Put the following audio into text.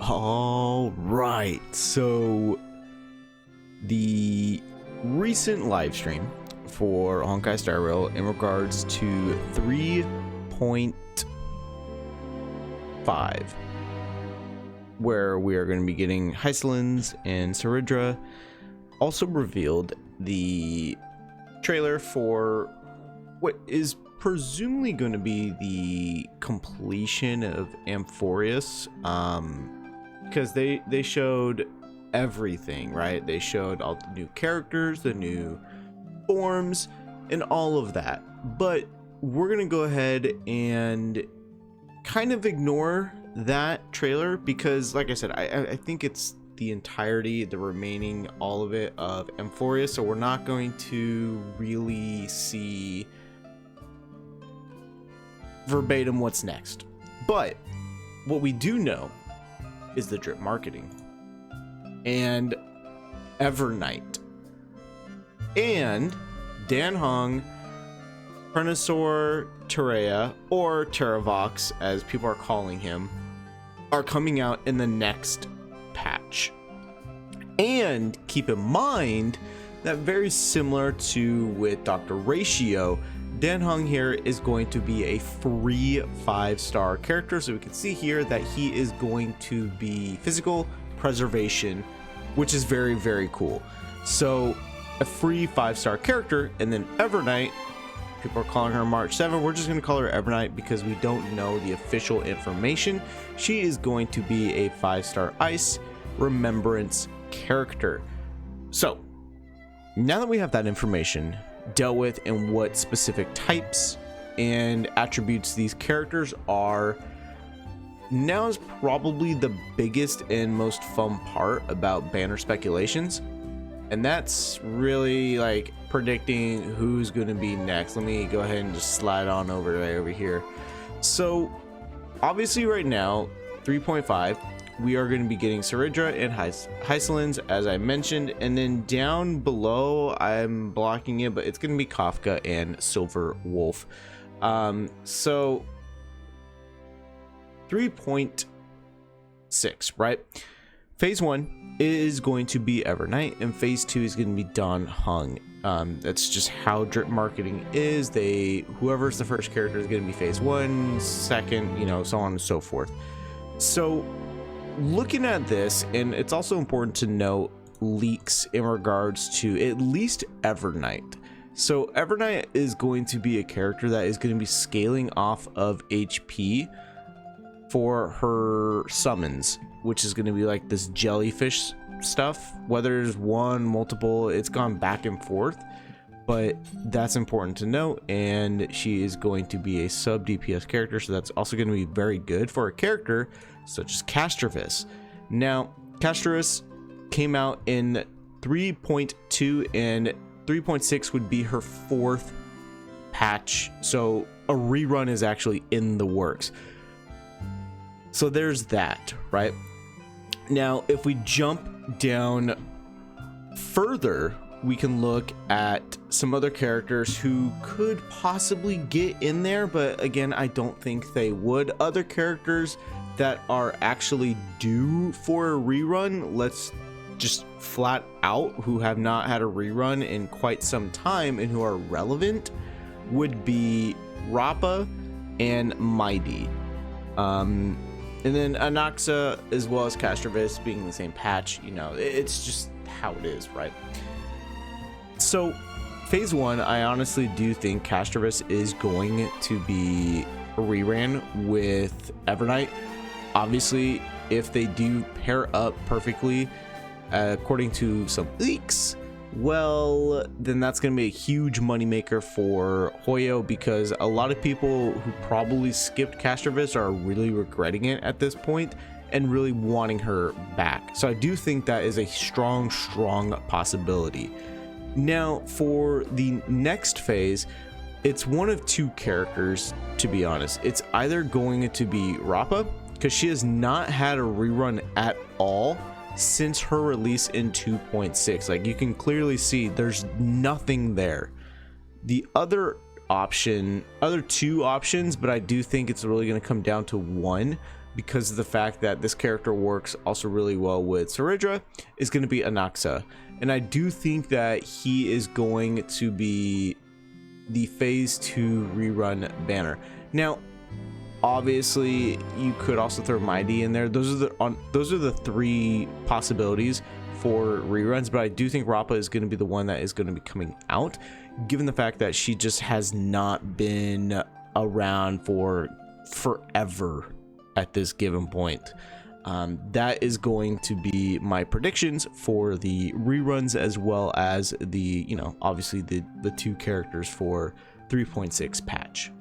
All right, so the recent live stream for Honkai Star Rail in regards to 3.5, where we are going to be getting Hysolins and Saridra, also revealed the trailer for what is presumably going to be the completion of Amphorius, because they showed everything, right? They showed all the new characters, the new forms, and all of that. But we're gonna go ahead and kind of ignore that trailer because, like I said, I think it's the entirety, the remaining, all of it of Amphorius, so we're not going to really see verbatim what's next. But what we do know is the drip marketing and Evernight and Dan Hong, Prenosaur Terrea, or Terravox as people are calling him, are coming out in the next patch. And keep in mind that, very similar to with Dr. Ratio, Dan Hong here is going to be a free 5-star character. So we can see here that he is going to be physical preservation, which is very, very cool. So a free 5-star character. And then Evernight, people are calling her March 7. We're just going to call her Evernight because we don't know the official information. She is going to be a 5-star ice remembrance character. So now that we have that information dealt with and what specific types and attributes these characters are, now is probably the biggest and most fun part about banner speculations, and that's really like predicting who's going to be next. Let me go ahead and just slide on over here. So obviously right now 3.5, we are going to be getting Saridra and Hysolins, as I mentioned, and then down below, I'm blocking it, but it's going to be Kafka and Silver Wolf. So 3.6, right? Phase 1 is going to be Evernight, and phase 2 is going to be Dan Hong. That's just how drip marketing is. Whoever's the first character is going to be phase 1, second, so on and so forth. So looking at this, and it's also important to note leaks in regards to at least Evernight. So Evernight is going to be a character that is going to be scaling off of HP for her summons, which is going to be like this jellyfish stuff. Whether there's one, multiple, it's gone back and forth, but that's important to note. And she is going to be a sub DPS character, so that's also going to be very good for a character such as Castrovis. Now, Castrovis came out in 3.2, and 3.6 would be her 4th patch, so a rerun is actually in the works. So there's that, right? Now, if we jump down further, we can look at some other characters who could possibly get in there, but again, I don't think they would. Other characters that are actually due for a rerun, let's just flat out, who have not had a rerun in quite some time and who are relevant, would be Rappa and Mighty. And then Anaxa as well as Castrovis being in the same patch, it's just how it is, right? So phase 1, I honestly do think Castrovis is going to be reran with Evernight. Obviously, if they do pair up perfectly, according to some leaks, well, then that's going to be a huge moneymaker for Hoyo, because a lot of people who probably skipped Castrovis are really regretting it at this point and really wanting her back. So I do think that is a strong possibility. Now, for the next phase, it's one of two characters, to be honest. It's either going to be Rappa, because she has not had a rerun at all since her release in 2.6. Like, you can clearly see there's nothing there. The other two options, but I do think it's really going to come down to one, because of the fact that this character works also really well with Saridra, is going to be Anaxa. And I do think that he is going to be the phase 2 rerun banner. Now, obviously, you could also throw Mighty in there. Those are the 3 possibilities for reruns, but I do think Rappa is going to be the one that is going to be coming out, given the fact that she just has not been around for forever at this given point. That is going to be my predictions for the reruns, as well as the, obviously the 2 characters for 3.6 patch.